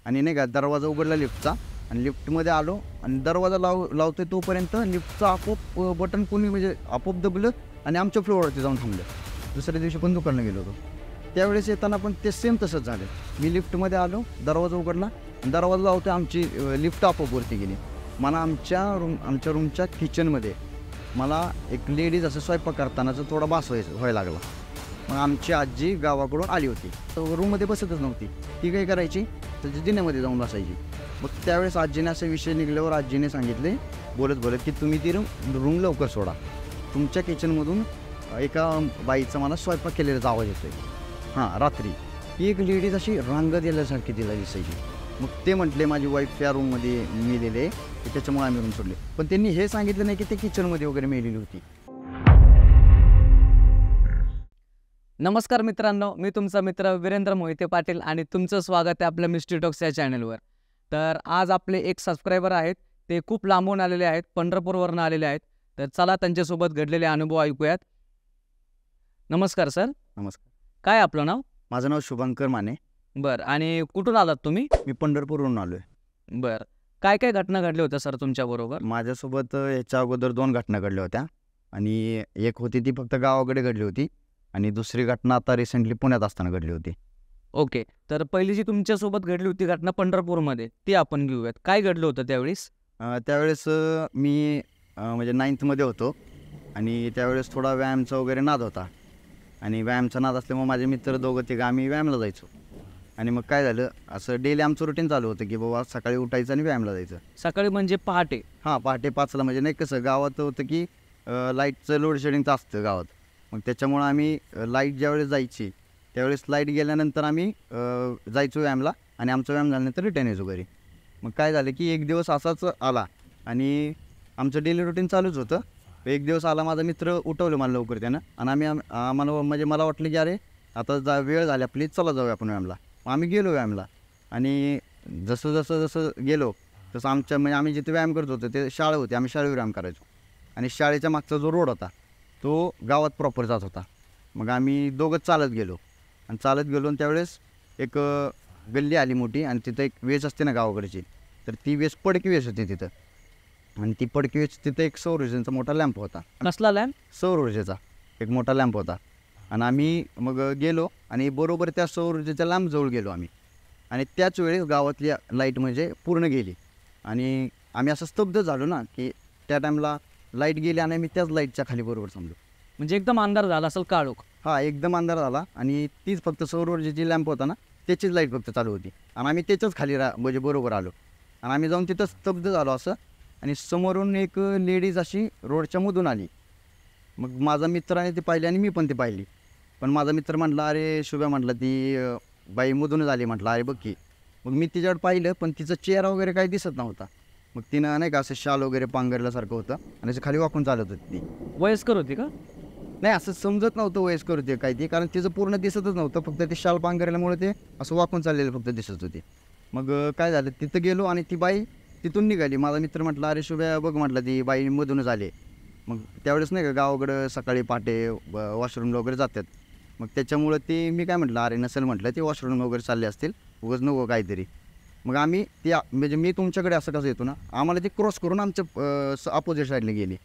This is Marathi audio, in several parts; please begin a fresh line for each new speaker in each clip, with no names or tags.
आणि नाही का दरवाजा उघडला लिफ्टचा आणि लिफ्टमध्ये आलो आणि दरवाजा लावतोय तोपर्यंत लिफ्टचं आपोआप बटन कोणी म्हणजे आपोआप दबलं आणि आमच्या फ्लोअरवरती जाऊन थांबलं. दुसऱ्या दिवशी पण दुकानाला गेलो होतो. त्यावेळेस येताना पण ते सेम तसंच झालं. मी लिफ्टमध्ये आलो, दरवाजा उघडला आणि दरवाजा लावतोय, आमची लिफ्ट आपोआप वरती गेली. मला आमच्या रूमच्या किचनमध्ये मला एक लेडीज असं स्वयंपाक करतानाचा थोडा वास व्हायला लागला. मग आमची आजी गावाकडून आली होती, तर रूममध्ये बसतच नव्हती. ती काय करायची, त्याच्या जिन्यामध्ये जाऊन बसायची. मग त्यावेळेस आजीने असे विषय निघल्यावर आजीने सांगितले बोलत की तुम्ही ती रूम लवकर सोडा. तुमच्या किचनमधून एका बाईचा मला स्वयंपाक केलेलाचा आवाज येतोय. हां, रात्री ती एक लेडीज अशी रांगत गेल्यासारखी तिला दिसायची. मग ते म्हटले माझी वाईफ या रूममध्ये मेलेले, त्याच्यामुळे आम्ही रूम सोडले. पण त्यांनी हे सांगितलं नाही की ते किचनमध्ये वगैरे मेलेली होती.
नमस्कार मित्रांनो, मी तुमचा मित्र वीरेंद्र मोहिते पाटील आणि तुमचं स्वागत आहे आपल्या मिस्ट्री टॉक्स या चॅनलवर. तर आज आपले एक सबस्क्रायबर आहेत, ते खूप लांबून आलेले आहेत, पंढरपूरवरून आलेले आहेत. तर चला त्यांच्यासोबत घडलेले अनुभव ऐकूयात. नमस्कार सर.
नमस्कार.
काय आपलं नाव?
माझं नाव शुभंकर माने.
बरं, आणि कुठून आलात तुम्ही?
मी पंढरपूरवरून आलो आहे.
बरं, काय काय घटना घडल्या होत्या सर तुमच्याबरोबर?
माझ्यासोबत ह्याच्या अगोदर 2 घटना घडल्या होत्या आणि एक होती ती फक्त गावाकडे घडली होती आणि दुसरी घटना आता रिसेंटली पुण्यात असताना घडली होती.
ओके, तर पहिली जी तुमच्यासोबत घडली होती घटना पंढरपूरमध्ये, ती आपण घेऊयात. काय घडलं होतं त्यावेळेस?
त्यावेळेस मी म्हणजे 9th होतो आणि त्यावेळेस थोडा व्यायामचा वगैरे नाद होता आणि व्यायामचा नाद असल्यामुळे माझे मित्र दोघं तिघं आम्ही व्यायामला जायचो. आणि मग काय झालं, असं डेली आमचं रुटीन चालू होतं की बाबा सकाळी उठायचं आणि व्यायामला जायचं.
सकाळी म्हणजे पहाटे?
हां, पहाटे 5ला. म्हणजे नाही कसं गावात होतं की लाईटचं लोड शेडिंगचं असतं गावात. मग त्याच्यामुळं आम्ही लाईट ज्यावेळेस जायची त्यावेळेस लाईट गेल्यानंतर आम्ही जायचो व्यायामला आणि आमचा व्यायाम झाल्यानंतर रिटर्न यायचो घरी. मग काय झालं की एक दिवस असाच आला आणि आमचं डेली रुटीन चालूच होतं. एक दिवस आला, माझा मित्र उठवलं मला लवकर त्यानं आणि आम्हाला म्हणजे मला वाटलं की अरे आता वेळ झाली आपली, चला जाऊया आपण व्यायामला. मग आम्ही गेलो व्यायामला आणि जसं गेलो तसं म्हणजे आम्ही जिथे व्यायाम करत होतो ते शाळा होती, आम्ही शाळेवर व्यायाम करायचो आणि शाळेच्या मागचा जो रोड होता तो गावात प्रॉपर जात होता. मग आम्ही दोघं चालत गेलो आणि त्यावेळेस एक गल्ली आली मोठी आणि तिथं एक वेच असते ना गावाकडची, तर ती वेच पडकी वेच होती तिथं. आणि ती पडकी वेच तिथं एक सौर ऊर्जेचा मोठा लॅम्प होता.
कसला लॅम्प?
सौर ऊर्जेचा एक मोठा लॅम्प होता. आणि आम्ही मग गेलो आणि बरोबर त्या सौर ऊर्जेच्या लॅम्पजवळ गेलो आम्ही आणि त्याच वेळेस गावातली लाईट म्हणजे पूर्ण गेली आणि आम्ही असं स्तब्ध झालो ना की त्या टाईमला लाईट गेली आणि मी त्याच लाईटच्या खाली बरोबर थांबलो.
म्हणजे एकदम अंधार झाला असेल, काळोख?
हां, एकदम अंधार झाला आणि तीच फक्त सौर ऊर्जेची लॅम्प होता ना त्याचीच लाईट फक्त चालू होती आणि आम्ही त्याच्याच खाली म्हणजे बरोबर आलो आणि आम्ही जाऊन तिथं स्तब्ध झालो असं. आणि समोरून एक लेडीज अशी रोडच्या मधून आली. मग माझा मित्राने ती पाहिली आणि मी पण ती पाहिली. पण माझा मित्र म्हटला, अरे शुभ्या, म्हटलं ती बाई मधूनच आली. म्हटलं अरे बघ की. मग मी तिच्यावर पाहिलं पण तिचं चेहरा वगैरे काही दिसत नव्हता. मग तिनं नाही का असं शाल वगैरे पांघरल्यासारखं होतं आणि असं खाली वाकून चालत होती ती.
वयस्कर होती का?
नाही, असं समजत नव्हतं वयस्कर होते काय ती, कारण तिचं पूर्ण दिसतच नव्हतं, फक्त ते शाल पांघरल्यामुळे ते असं वाकून चाललेलं फक्त दिसत होते. मग काय झालं, तिथं गेलो आणि ती बाई तिथून निघाली. माझा मित्र म्हटला, अरे शुभ्या बघ, म्हटलं ती बाई मधूनच आले. मग त्यावेळेस नाही का गावाकडं सकाळी पहाटे वॉशरूमला वगैरे जातात. मग त्याच्यामुळं ती मी काय म्हटलं, अरे नसेल म्हटलं ते वॉशरूम वगैरे चालले असतील, उगाच नको काहीतरी. मग आम्ही ती म्हणजे मी तुमच्याकडे असं कसं येतो ना, आम्हाला ती क्रॉस करून आमच्या अपोजिट साईडला गेली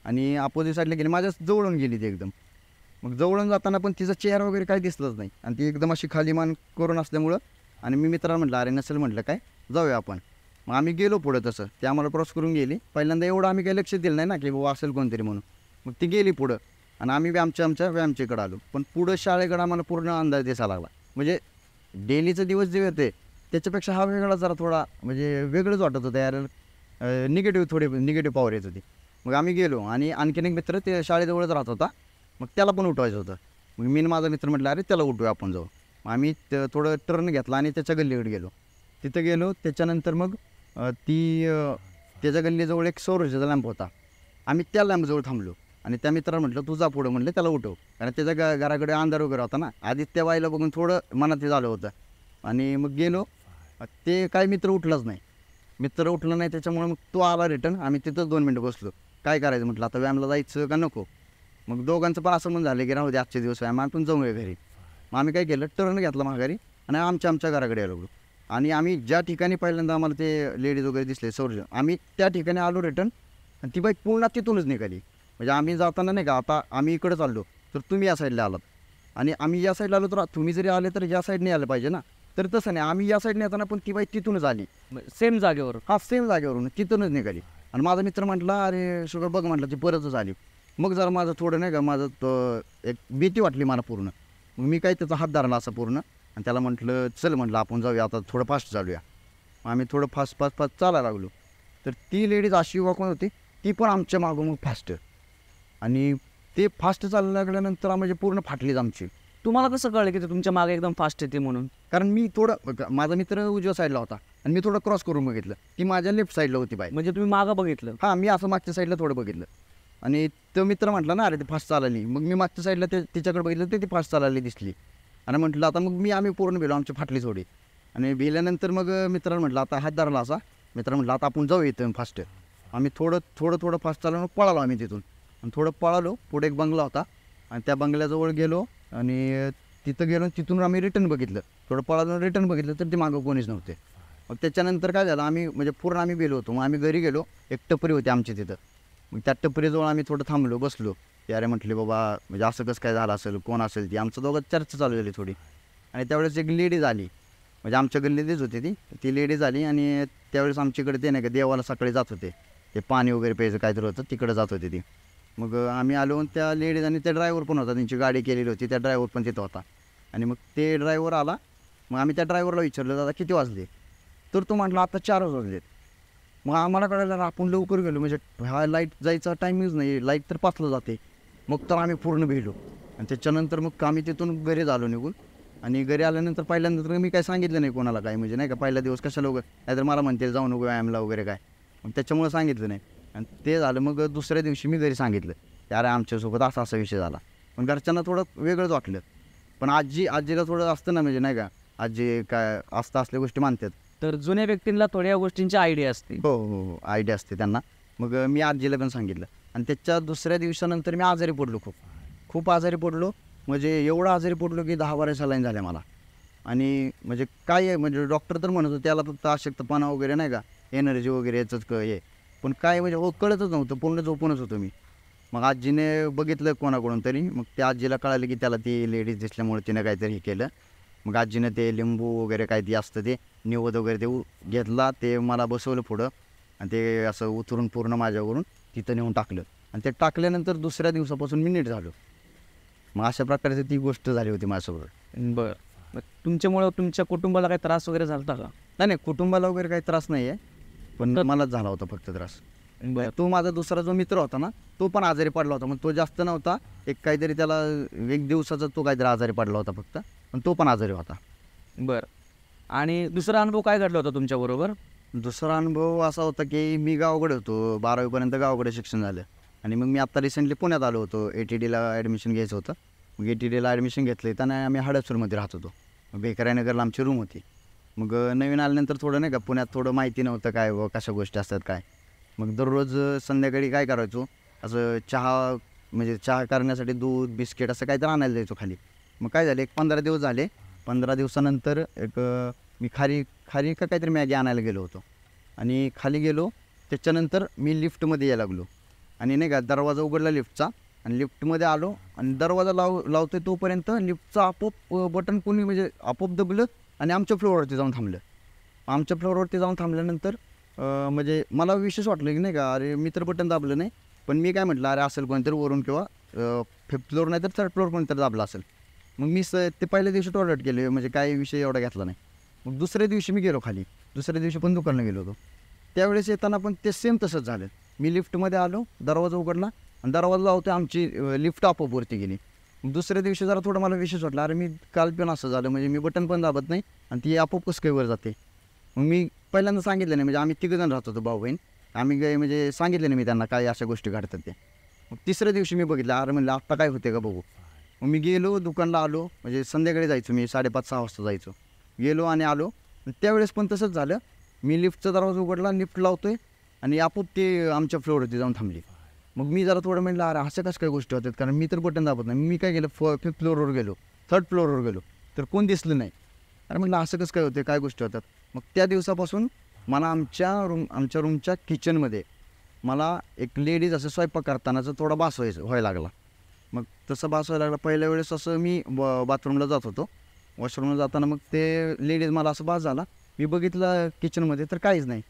आणि अपोजिट साईडला गेली, माझ्या जवळून गेली ती एकदम. मग जवळून जाताना पण तिचा चेहरा वगैरे काही दिसलंच नाही आणि ती एकदम अशी खाली मान करून असल्यामुळं आणि मी मित्राला म्हटलं, अरे नसेल म्हटलं काय, जाऊया आपण. मग आम्ही गेलो पुढं, तसं ते आम्हाला क्रॉस करून गेली. पहिल्यांदा एवढं आम्ही काही लक्ष दिलं नाही ना की बाबा असेल कोणतरी म्हणून. मग ती गेली पुढं आणि आम्ही आमच्या व्यायामच्याकडे आलो. पण पुढं शाळेकडं आम्हाला पूर्ण अंदाज दिसायला लागला. म्हणजे डेलीचा दिवस जे होते त्याच्यापेक्षा हा वेगळा जरा थोडा म्हणजे वेगळंच वाटत होतं यार. निगेटिव्ह पॉवर येत होती. मग आम्ही गेलो आणि आणखीन एक मित्र ते शाळेजवळच राहत होता, मग त्याला पण उठवायचं होतं. मग मी माझा मित्र म्हटलं, अरे त्याला उठूया आपण जाऊ. मग आम्ही थोडं टर्न घेतला आणि त्याच्या गल्लीकडे गेलो. तिथं गेलो त्याच्यानंतर मग त्याच्या गल्लीजवळ एक सौर ऊर्जेचा लॅम्प होता. आम्ही त्या लॅम्पजवळ थांबलो आणि त्या मित्राला म्हटलं, तू जा पुढं, म्हटलं त्याला उठव, कारण त्याच्या घराकडे अंधार वगैरे होता ना. आधी त्या बाईला बघून थोडं मनात झालं होतं आणि मग गेलो. ते काय मित्र उठलाच नाही. त्याच्यामुळे मग तो आला रिटर्न. आम्ही तिथंच 2 मिनटं बसलो. काय करायचं म्हटलं, आता व्यायामला जायचं का नको. मग दोघांचं पण असं म्हणून झालं की राहू दे आजचे दिवस व्यायाम, आपण जाऊया घरी. मग आम्ही काय केलं, टर्न घेतला माघारी आणि आमच्या घराकडे आलो. आणि आम्ही ज्या ठिकाणी पहिल्यांदा आम्हाला ते लेडीज वगैरे दिसले सौर्य, आम्ही त्या ठिकाणी आलो रिटर्न आणि ती बाईक पूर्ण तिथूनच निघाली. म्हणजे आम्ही जाताना नाही का, आता आम्ही इकडं चाललो तर तुम्ही या साईडला आलात आणि आम्ही या साईडला आलो तर तुम्ही जरी आले तर या साईडने आलं पाहिजे ना. तर तसं नाही, आम्ही या साईडने येताना पण ती बाईक तिथूनच आली.
सेम जागेवर.
हा सेम जागेवरून तिथूनच निघाली. आणि माझा मित्र म्हटला अरे शुगर बघ म्हटलं ती परतच आली. मग जरा माझं थोडं नाही का माझं एक भीती वाटली मला पूर्ण. मग मी काय त्याचा हात धरला असं पूर्ण आणि त्याला म्हटलं चल म्हटलं आपण जाऊया आता थोडं फास्ट चालूया. मग आम्ही थोडं फास्ट चालायला लागलो. तर ती लेडीज अशी वाकून होती, ती पण आमच्या मागून मग फास्ट. आणि ते फास्ट चालायला लागल्यानंतर म्हणजे पूर्ण फाटलीच आमची.
तुम्हाला कसं कळलं की ते तुमच्या मागे एकदम फास्ट येते म्हणून?
कारण मी थोडं माझा मित्र उजव्या साईडला होता आणि मी थोडं क्रॉस करून बघितलं, ती माझ्या लेफ्ट साईडला होती बाईक.
म्हणजे तुम्ही मागं बघितलं?
हां, मी असं मागच्या साईडला थोडं बघितलं आणि तो मित्र म्हटला ना अरे ते फास्ट चालली. मग मी मागच्या साईडला तिच्याकडे बघितलं ते ती फास्ट चालली दिसली आणि म्हटलं आता मग आम्ही पूर्ण भेलो, आमची फाटली थोडी. आणि भेल्यानंतर मग मित्रानं म्हटलं आता हात धरला असा. मित्रानं म्हटलं आता आपण जाऊ इथं फास्ट. आम्ही थोडं फास्ट चालवून पळालो आम्ही तिथून आणि थोडं पळालो. पुढे एक बंगला होता आणि त्या बंगल्याजवळ गेलो आणि तिथं गेलो. तिथून आम्ही रिटर्न बघितलं, थोडं पळालो रिटर्न बघितलं तर ते मागं कोणीच नव्हते. मग त्याच्यानंतर काय झालं, आम्ही म्हणजे पूर्ण आम्ही गेलो होतो. मग आम्ही घरी गेलो, एक टपरी होती आमची तिथं. मग त्या टपरीजवळ आम्ही थोडं थांबलो, बसलो. ते अरे म्हटले बाबा म्हणजे असं कसं काय झालं असेल, कोण असेल ती. आमचं दोघं चर्चा चालू झाली थोडी. आणि त्यावेळेस एक लेडीज आली, म्हणजे आमच्या गल्लीतच होती ती लेडीज आली. आणि त्यावेळेस आमच्याकडे ते नाही का देवाला सकाळी जात होते, ते पाणी वगैरे प्यायचं काहीतरी होतं, तिकडं जात होते ती. मग आम्ही आलो आणि त्या लेडीज आणि त्या ड्रायव्हर पण होता, त्यांची गाडी केलेली होती, त्या ड्रायव्हर पण तिथं होता. आणि मग ते ड्रायव्हर आला. मग आम्ही त्या ड्रायव्हरला विचारलं दादा किती वाजले, तर तो म्हटला आता 4 वाजलेत. मग आम्हाला कळलं आपण लवकर गेलो, म्हणजे हा लाईट जायचा टायमिंगच नाही, लाईट तर 5ला जाते. मग तर आम्ही पूर्ण भेटलो आणि त्याच्यानंतर मग आम्ही तिथून घरी झालो निघून. आणि घरी आल्यानंतर पहिल्यांदा तर मी काय सांगितलं नाही कोणाला काय, म्हणजे नाही का पहिला दिवस कशाला वगैरे, नाहीतर मला म्हणतील जाऊ नको व्यायामला वगैरे काय. मग त्याच्यामुळे सांगितलं नाही. आणि ते झालं. मग दुसऱ्या दिवशी मी घरी सांगितलं की अरे आमच्यासोबत असा विषय झाला. पण घरच्यांना थोडं वेगळंच वाटलं. पण आजीला थोडं असतं ना, म्हणजे नाही का आजी काय असतं असल्या गोष्टी मानतात.
तर जुन्या व्यक्तींना थोड्या गोष्टींची आयडिया असते.
हो आयडिया असते त्यांना. मग मी आजीला पण सांगितलं. आणि त्याच्या दुसऱ्या दिवसानंतर मी आजारी पडलो, खूप आजारी पडलो. म्हणजे एवढं आजारी पडलो की 10-12 सलाईन झाल्या मला. आणि म्हणजे काय आहे, म्हणजे डॉक्टर तर म्हणत होते त्याला फक्त अशक्तपणा वगैरे नाही का, एनर्जी वगैरे याचंच हे. पण काय म्हणजे कळतच नव्हतं, पूर्ण झोपूनच होतो मी. मग आजीने बघितलं कोणाकडून तरी, मग त्या आजीला कळालं की त्याला ती लेडीज दिसल्यामुळे तिनं काहीतरी हे केलं. मग आजीनं ते लिंबू वगैरे काय ते असतं ते निवद वगैरे ते घेतला, ते मला बसवलं पुढं आणि ते असं उतरून पूर्ण माझ्यावरून तिथं नेऊन टाकलं. आणि ते टाकल्यानंतर दुसऱ्या दिवसापासून मी नीट झालो. मग अशा प्रकारची ती गोष्ट झाली होती माझ्यासोबत.
बरं. मग तुमच्यामुळं तुमच्या कुटुंबाला काही त्रास वगैरे झाला का?
नाही कुटुंबाला वगैरे काही त्रास नाही आहे, पण मलाच झाला होता फक्त त्रास.
बरं.
तो माझा दुसरा जो मित्र होता ना, तो पण आजारी पडला होता. मग तो जास्त नव्हता, एक काहीतरी त्याला 1 दिवसाचा तो काहीतरी आजारी पडला होता फक्त, पण तो पण आजारी होता.
बरं. आणि दुसरा अनुभव काय घडला होता तुमच्याबरोबर?
दुसरा अनुभव असा होता की मी गावाकडे होतो, 12वीपर्यंत गावाकडे शिक्षण झालं. आणि मग मी आत्ता रिसेंटली पुण्यात आलो होतो, ATDला ॲडमिशन घ्यायचं होतं. मग ATDला ॲडमिशन घेतलं. त्यांना आम्ही हडपसरमध्ये राहत होतो, बेकराईनगरला आमची रूम होती. मग नवीन आल्यानंतर थोडं नाही का पुण्यात थोडं माहिती नव्हतं काय कशा गोष्टी असतात काय. मग दररोज संध्याकाळी काय करायचो, असं चहा करण्यासाठी दूध बिस्किट असं काहीतरी आणायला जायचो खाली. मग काय झालं, एक 15 दिवस झाले. 15 दिवसानंतर मी खारी का काहीतरी मॅगी आणायला गेलो होतो. आणि खाली गेलो, त्याच्यानंतर मी लिफ्टमध्ये यायला लागलो. आणि नाही का दरवाजा उघडला लिफ्टचा आणि लिफ्टमध्ये आलो आणि दरवाजा लावतोय तोपर्यंत लिफ्टचं आपोआप बटन कोणी म्हणजे आपोआप दबलं आणि आमच्या फ्लोअरवरती जाऊन थांबलं. आमच्या फ्लोअरवरती जाऊन थांबल्यानंतर म्हणजे मला विशेष वाटलं की नाही का अरे मी तर बटन दाबलं नाही, पण मी काय म्हटलं अरे असेल कोणतरी वरून किंवा 5th फ्लोअर नाही तर 3rd फ्लोअर कोणतरी दाबलं असेल. मग मी ते पहिल्या दिवशी टॉयलेट केले, म्हणजे काही विषय एवढा घेतला नाही. मग दुसऱ्या दिवशी मी गेलो खाली, दुसऱ्या दिवशी पण दुकानला गेलो होतो. त्यावेळेस येताना पण ते सेम तसंच झालं. मी लिफ्टमध्ये आलो, दरवाजा उघडला आणि दरवाजा लावतो आमची लिफ्ट आपोआप वरती गेली. दुसऱ्या दिवशी जरा थोडं मला विशेष वाटलं, अरे मी काल पण असं झालं, म्हणजे मी बटन पण दाबत नाही आणि ती आपोआप कसं काही वर जाते. मग मी पहिल्यांदा सांगितलं नाही, म्हणजे आम्ही 3 जण राहत होतो भाऊ बहीण. आम्ही काय म्हणजे सांगितलं नाही मी त्यांना काय अशा गोष्टी घडतात ते. मग तिसऱ्या दिवशी मी बघितलं, अरे म्हणलं आत्ता काय होते का बघू. मग मी गेलो दुकानला आलो, म्हणजे संध्याकाळी जायचो मी 5:30-6 वाजता जायचो. गेलो आणि आलो. त्यावेळेस पण तसंच झालं. मी लिफ्टचा दरवाजा उघडला, लिफ्ट लावतोय आणि आपोआप ते आमच्या फ्लोअरवरती जाऊन थांबली. मग मी जरा थोडं म्हटलं अरे अशा कसं काय गोष्टी होतात, कारण मी तर बटन दाबत नाही. मी काय केलं 5th फ्लोअरवर गेलो, 3rd फ्लोअरवर गेलो तर कोण दिसलं नाही. अरे म्हटलं असं कसं काय होते, काय गोष्टी होतात. मग त्या दिवसापासून मला आमच्या रूमच्या किचनमध्ये मला एक लेडीज असं स्वयंपाक करतानाचा थोडा भास व्हायला लागला. मग तसं भास व्हायला लागला. पहिल्या वेळेस असं मी बाथरूमला जात होतो. वॉशरूमला जाताना मग ते लेडीज मला असं भास झाला. मी बघितलं किचनमध्ये तर काहीच नाही.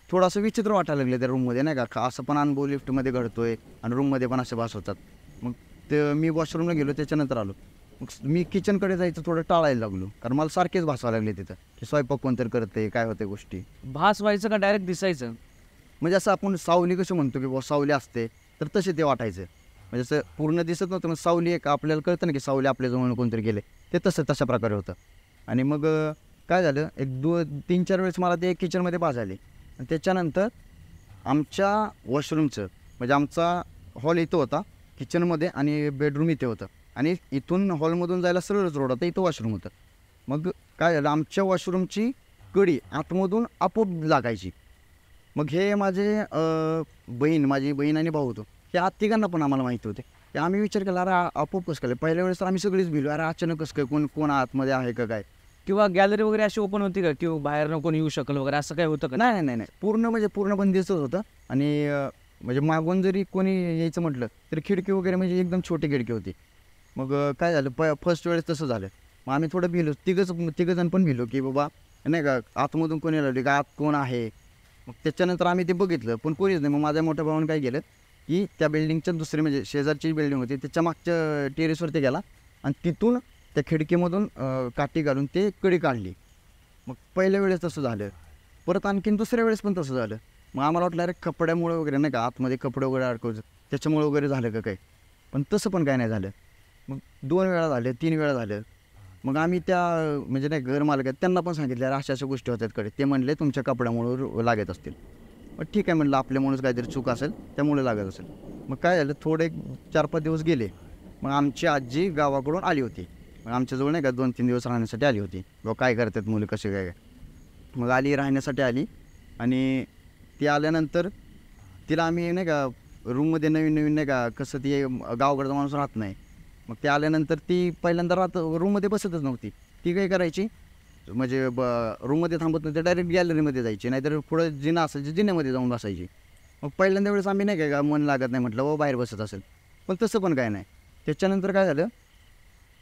थोडंसं विचित्र वाटायला लागलं त्या रूममध्ये नाही का. असं पण अनुभव लिफ्टमध्ये घडतोय आणि रूममध्ये पण असे भास होतात. मग ते मी वॉशरूमला गेलो, त्याच्यानंतर आलो. मग मी किचनकडे जायचं थोडं टाळायला लागलो, कारण मला सारखेच भासायला लागले तिथं की स्वयंपाक कोणतरी करते, काय होते गोष्टी.
भास व्हायचं का डायरेक्ट दिसायचं?
म्हणजे असं आपण सावली कसं म्हणतो की सावली असते, तर तसे ते वाटायचं. म्हणजे असं पूर्ण दिसत नव्हतं, मग सावली एक आपल्याला कळतं ना की सावली आपल्याजवळ कोणतरी गेले, ते तशा प्रकारे होतं. आणि मग काय झालं, एक 3-4 वेळेस मला ते किचनमध्ये भास आले. आणि त्याच्यानंतर आमच्या वॉशरूमचं, म्हणजे आमचा हॉल इथं होता किचनमध्ये आणि बेडरूम इथे होतं, आणि इथून हॉलमधून जायला सरळच रोड होता, इथं वॉशरूम होतं. मग काय झालं, आमच्या वॉशरूमची कडी आतमधून आपोआप लागायची. मग हे माझे माझी बहीण आणि भाऊ होतो, हे तिघांना पण आम्हाला माहिती होते. ते आम्ही विचार केला, अरे आपोआप कसं केलं. पहिल्या वेळेस तर आम्ही सगळीच भिलो, अरे अचानक कसं काय, कोण आतमध्ये आहे का काय.
किंवा गॅलरी वगैरे अशी ओपन होती का, किंवा बाहेरनं कोणी येऊ शकल वगैरे असं काय होतं का?
नाही, पूर्ण बंदिस्तच होतं. आणि म्हणजे मागून जरी कोणी यायचं म्हटलं तरी खिडकी वगैरे म्हणजे एकदम छोटी खिडकी होती. मग काय झालं, फर्स्ट वेळेस तसं झालं. मग आम्ही थोडं भिलो, तिघंजण पण भिलो की बाबा नाही का आतमधून कोणी लावली का, आत कोण आहे. मग त्याच्यानंतर आम्ही ते बघितलं, पण कोणीच नाही. मग माझ्या मोठ्या भावाने काय केलं की त्या बिल्डिंगच्या दुसरी, म्हणजे शेजारची बिल्डिंग होती, त्याच्या मागच्या टेरेसवरती गेला आणि तिथून त्या खिडकीमधून काठी घालून ते कडी काढली. मग पहिल्या वेळेस तसं झालं, परत आणखीन दुसऱ्या वेळेस पण तसं झालं. मग आम्हाला वाटलं अरे कपड्यामुळे वगैरे नाही का, आतमध्ये कपडे वगैरे अडकवलं त्याच्यामुळे वगैरे झालं का काय, पण तसं पण काय नाही झालं. मग 2 वेळा झालं, 3 वेळा झालं. मग आम्ही त्या म्हणजे नाही घर मालक आहेत त्यांना पण सांगितलं, अरे अशा गोष्टी होतात कडे. ते म्हणले तुमच्या कपड्यामुळे लागत असतील. मग ठीक आहे म्हणलं, आपल्यामुळेच काहीतरी चूक असेल त्यामुळे लागत असेल. मग काय झालं, थोडे 4-5 दिवस गेले. मग आमची आजी गावाकडून आली होती. मग आमच्याजवळ नाही का 2-3 दिवस राहण्यासाठी आली होती. बाबा काय करतात मुलं, कसे काय. मग राहण्यासाठी आली. आणि ती आल्यानंतर तिला आम्ही नाही का रूममध्ये नवीन नाही का, कसं ती गावाकडचा माणूस राहत नाही. मग ते आल्यानंतर ती पहिल्यांदा रूममध्ये बसतच नव्हती. ती काय करायची, म्हणजे रूममध्ये थांबत नव्हती, डायरेक्ट गॅलरीमध्ये जायची, नाहीतर पुढं जिना असायची जिन्यामध्ये जाऊन बसायची. मग पहिल्यांदा वेळेस आम्ही नाही का मन लागत नाही म्हटलं, बाबा बाहेर बसत असेल, पण तसं पण काय नाही. त्याच्यानंतर काय झालं,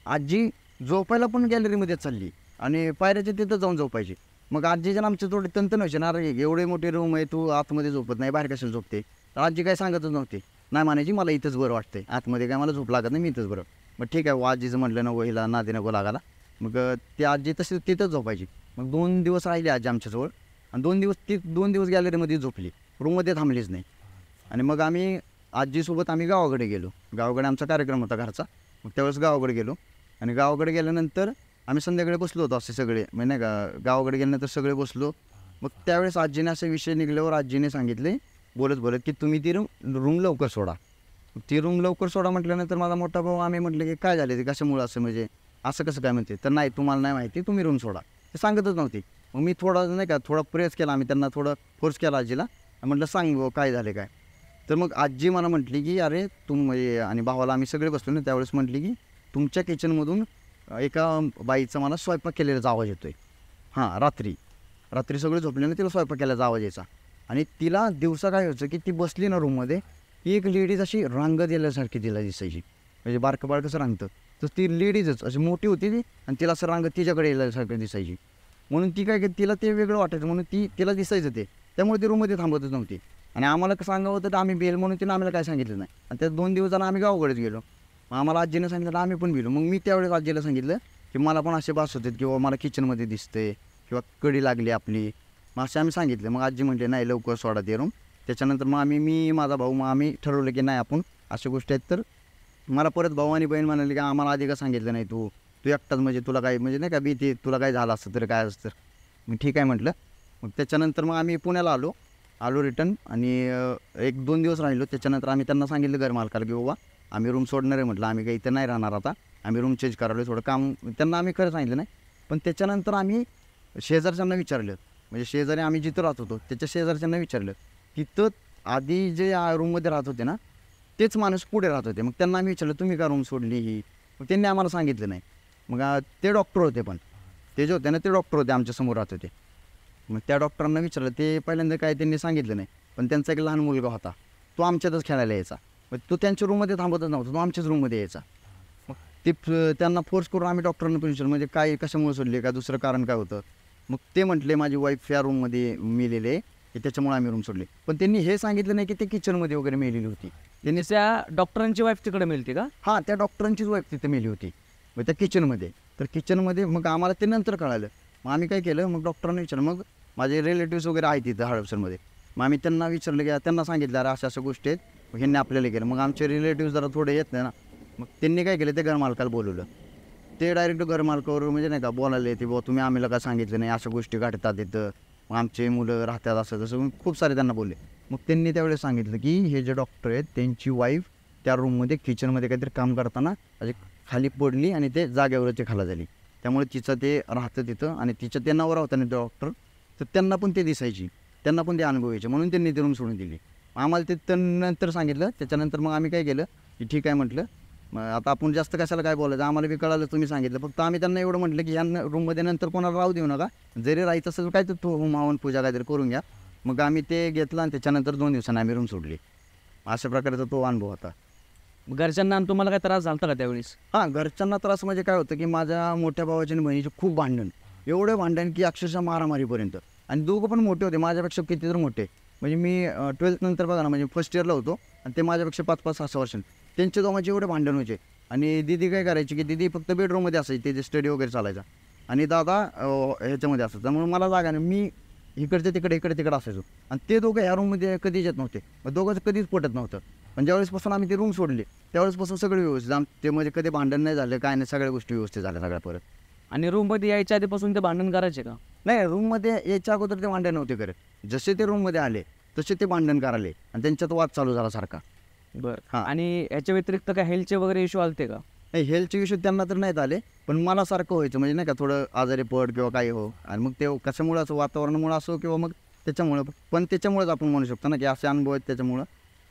आजी झोपायला पण गॅलरीमध्येच चालली आणि पायऱ्याच्या तिथं जाऊन झोपायची. मग आजीच्या आमच्या थोडे तंतन व्हायचे ना, अरे एवढे मोठे रूम आहे, तू आतमध्ये झोपत नाही, बाहेर कशाला झोपते. तर आजी काय सांगतच नव्हती, नाही म्हणायची मला इथंच बरं वाटतंय, आतमध्ये काय मला झोप लागत नाही, मी इथंच बरं. मग ठीक आहे, आजीचं म्हटलं नको हिला नादी नको लागायला. मग ती आजी तशी तिथंच झोपायची. मग 2 दिवस राहिली आजी आमच्याजवळ, आणि 2 दिवस गॅलरीमध्ये झोपली, रूममध्ये थांबलीच नाही. आणि मग आम्ही आजीसोबत गावाकडे गेलो. गावाकडे आमचा कार्यक्रम होता घरचा. मग त्यावेळेस गावाकडे गेलो. आणि गावाकडे गेल्यानंतर आम्ही संध्याकाळी बसलो होतो असे सगळे, म्हणजे नाही का गावाकडे गेल्यानंतर सगळे बसलो. मग त्यावेळेस आजीने असे विषय निघल्यावर आजीने सांगितले बोलत की तुम्ही ती रूम लवकर सोडा. ती रूम लवकर सोडा म्हटल्यानंतर माझा मोठा भाऊ, आम्ही म्हटलं की काय झाले ते, कशामुळं असं, म्हणजे असं कसं काय म्हणते. तर नाही, तुम्हाला नाही माहिती, तुम्ही रूम सोडा. ते सांगतच नव्हती. मग मी थोडा प्रेस केला, आम्ही त्यांना थोडं फोर्स केला आजीला. म्हटलं सांग भाऊ काय झाले काय. तर मग आजी मला म्हटली की अरे म्हणजे, आणि भावाला आम्ही सगळे बसलो ना त्यावेळेस, म्हटली की तुमच्या किचनमधून एका बाईचा मला स्वयंपाक केलेलाचा आवाज येतो आहे. हां, रात्री सगळे झोपले ना, तिला स्वयंपाक केल्याचा आवाज यायचा. आणि तिला दिवसा काय व्हायचं की ती बसली ना रूममध्ये, की एक लेडीज अशी रांगत गेल्यासारखी तिला दिसायची, म्हणजे बारकं कसं रांगतं, तर ती लेडीजच अशी मोठी होती ती, आणि तिला असं रांगत तिच्याकडे येल्यासारखं दिसायची. म्हणून ती काय, तिला ते वेगळं वाटायचं, म्हणून तिला दिसायचं ते, त्यामुळे ती रूममध्ये थांबतच नव्हती. आणि आम्हाला सांगावं होतं तर आम्ही बेल, म्हणून तिनं आम्हाला काय सांगितलं नाही. आणि त्या 2 दिवसांना आम्ही गावाकडेच गेलो. मग आम्हाला आजीनं सांगितलं, आम्ही पण गेलो. मग मी त्यावेळेस आजीला सांगितलं की मला पण असे भास होते किंवा मला किचनमध्ये दिसते किंवा कडी लागली आपली. मग असे आम्ही सांगितलं. मग आजी म्हटले नाही लवकर सोडा ते रूम. त्याच्यानंतर मग मी माझा भाऊ, मग आम्ही ठरवलं की नाही आपण अशा गोष्टी आहेत. तर मला परत भाऊ आणि बहीण म्हणाले की आम्हाला आधी का सांगितलं नाही, तू एकटाच, म्हणजे तुला काय, म्हणजे नाही का भीती, तुला काय झालं असतं तर काय असतं. मग ठीक आहे म्हटलं. मग त्याच्यानंतर मग आम्ही पुण्याला आलो रिटर्न. आणि 1-2 दिवस राहिलो. त्याच्यानंतर आम्ही त्यांना सांगितलं घर मालकाला की बाबा आम्ही रूम सोडणार आहे, म्हटलं आम्ही काही इथं नाही राहणार आता, आम्ही रूम चेंज करायला थोडं काम. त्यांना आम्ही खरं सांगितलं नाही. पण त्याच्यानंतर आम्ही शेजारच्यांना विचारलं, म्हणजे शेजारी आम्ही जिथं राहत होतो त्याच्या शेजारच्यांना विचारलं. तिथं आधी जे रूममध्ये राहत होते ना तेच माणूस पुढे राहत होते. मग त्यांना आम्ही विचारलं तुम्ही का रूम सोडली ही. मग त्यांनी आम्हाला सांगितलं नाही. मग ते डॉक्टर होते, पण ते जे होते ना ते डॉक्टर होते, आमच्यासमोर राहत होते. मग त्या डॉक्टरांना विचारलं, ते पहिल्यांदा काय त्यांनी सांगितलं नाही, पण त्यांचा एक लहान मुलगा होता, तो आमच्यातच खेळायला यायचा. मग तो त्यांच्या रूममध्ये थांबतच नव्हता, तो आमच्याच रूममध्ये यायचा. मग ते त्यांना फोर्स करून आम्ही डॉक्टरांना पण विचारलं, म्हणजे काय कशामुळे सोडले, का दुसरं कारण काय होतं. मग ते म्हटले माझी वाईफ या रूममध्ये मेलेली आहे, की त्याच्यामुळे आम्ही रूम सोडले. पण त्यांनी हे सांगितलं नाही की ते किचनमध्ये वगैरे मेलेली होती. त्यांनी
त्या डॉक्टरांची वाईफ तिकडे मिळते का?
हां, त्या डॉक्टरांचीच वाईफ तिथे मेली होती, मग त्या किचनमध्ये. तर किचनमध्ये मग आम्हाला ते नंतर कळालं. मग आम्ही काय केलं, मग डॉक्टरांना विचारलं. मग माझे रिलेटिव्स वगैरे आहेत तिथं हडपसरमध्ये. मग आम्ही त्यांना विचारलं, की त्यांना सांगितलं अरे अशा अशा गोष्टी आहेत, मग ह्यांनी आपल्याला केलं. मग आमचे रिलेटिव्स जरा थोडे येत नाही ना, मग त्यांनी काय केलं, ते घरमालकाला बोलवलं. ते डायरेक्ट घरमालकावर म्हणजे नाही का बोलायला येते, बुवा तुम्ही आम्हाला काय सांगितलं नाही, अशा गोष्टी घडतात इथं, मग आमचे मुलं राहतात असं तसं खूप सारे त्यांना बोलले. मग त्यांनी त्यावेळेस सांगितलं की हे जे डॉक्टर आहेत त्यांची वाईफ त्या रूममध्ये किचनमध्ये काहीतरी काम करताना अशी खाली पडली आणि ते जागेवरच ते खाली झाली. त्यामुळे तिचं ते राहतं तिथं आणि तिचं ते नवरा होता ना डॉक्टर, तर त्यांना पण ते दिसायची, त्यांना पण ते अनुभवायचे, म्हणून त्यांनी ते रूम सोडून दिली. आम्हाला ते नंतर सांगितलं. त्याच्यानंतर मग आम्ही काय केलं की ठीक आहे म्हटलं, मग आता आपण जास्त कशाला काय बोलायचं, आम्हाला बी कळालं तुम्ही सांगितलं. फक्त आम्ही त्यांना एवढं म्हटलं की ह्या रूममध्ये नंतर कोणाला राहू देऊ नका, जरी राहायचं असेल काय तर तो मावन पूजा काहीतरी करून घ्या. मग आम्ही ते घेतलं आणि त्याच्यानंतर 2 दिवसांनी आम्ही रूम सोडली. अशा प्रकारचा तो अनुभव होता.
घरच्यांना आणि तुम्हाला काय त्रास झाला का त्यावेळेस?
हां, घरच्यांना त्रास म्हणजे काय होतं की माझ्या मोठ्या भावाच्या आणि बहिणीचे खूप भांडण, एवढे भांडण की अक्षरशः मारामारीपर्यंत. आणि दोघं पण मोठे होते, माझ्यापेक्षा किती तर मोठे. म्हणजे मी 12th नंतर बघा ना, म्हणजे फर्स्ट इयरला होतो आणि ते माझ्यापेक्षा 5-5, 6-6 वर्षांनी. त्यांच्या दोघांचे एवढे भांडण व्हायचे. आणि दीदी काय करायची की दीदी फक्त बेडरूममध्ये असायची, ते स्टडी वगैरे चालायचा, आणि दादा ह्याच्यामध्ये असायचा. त्यामुळे मला जागा नाही, मी इकडचे तिकडे इकडे तिकडे असायचो. आणि ते दोघं ह्या रूममध्ये कधीच येत नव्हते, मग दोघंच कधीच पटत नव्हतं. पण ज्यावेळेसपासून आम्ही ती रूम सोडली त्यावेळेसपासून सगळं व्यवस्थित, ते म्हणजे कधी भांडण नाही झालं, काय नाही, सगळ्या गोष्टी व्यवस्थित झाल्या सगळ्या परत.
आणि रूममध्ये यायच्या आधीपासून ते भांडण करायचे का?
नाही, रूममध्ये यायच्या अगोदर ते भांडण नव्हते करत. जसे ते रूममध्ये आले तसे ते भांडण करायले आणि त्यांच्यात वाद चालू झाला सारखा.
बरं.
हां.
आणि याच्या व्यतिरिक्त काय हेल्थचे वगैरे इश्यू आलते का?
नाही, हेल्थचे इश्यू त्यांना तर नाहीत आले, पण मला सारखं व्हायचं, म्हणजे नाही का थोडं आजारी पड किंवा काही हो. आणि मग ते कशामुळे असं, वातावरणामुळे असो किंवा मग त्याच्यामुळं, पण त्याच्यामुळेच आपण म्हणू शकतो ना की असे अनुभव आहेत त्याच्यामुळं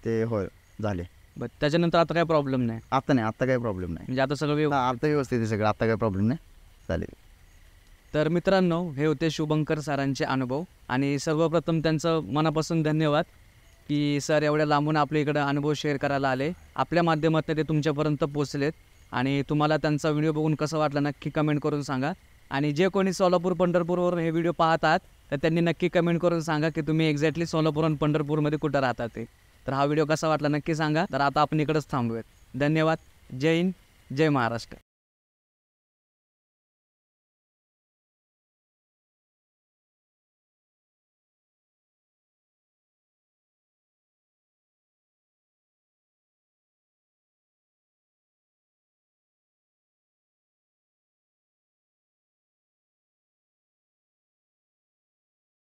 ते होय झाले.
बरं, त्याच्यानंतर आता काही प्रॉब्लेम नाही?
आता नाही, आता काही प्रॉब्लेम नाही.
म्हणजे आता सगळं
आता व्यवस्थित आहे सगळं, आता काही प्रॉब्लेम नाही, चालेल.
तर मित्रांनो, हे होते शुभंकर सरांचे अनुभव. आणि सर्वप्रथम त्यांचं मनापासून धन्यवाद की सर एवढ्या लांबून आपल्या इकडं अनुभव शेअर करायला आले, आपल्या माध्यमातून ते तुमच्यापर्यंत पोचलेत. आणि तुम्हाला त्यांचा व्हिडिओ बघून कसं वाटलं नक्की कमेंट करून सांगा. आणि जे कोणी सोलापूर पंढरपूरवरून हे व्हिडिओ पाहतात तर त्यांनी नक्की कमेंट करून सांगा की तुम्ही एक्झॅक्टली सोलापूर आणि पंढरपूरमध्ये कुठं राहतात ते. तर हा व्हिडिओ कसा वाटला नक्की सांगा. तर आता आपण इकडंच थांबूयात. धन्यवाद. जय हिंद, जय महाराष्ट्र.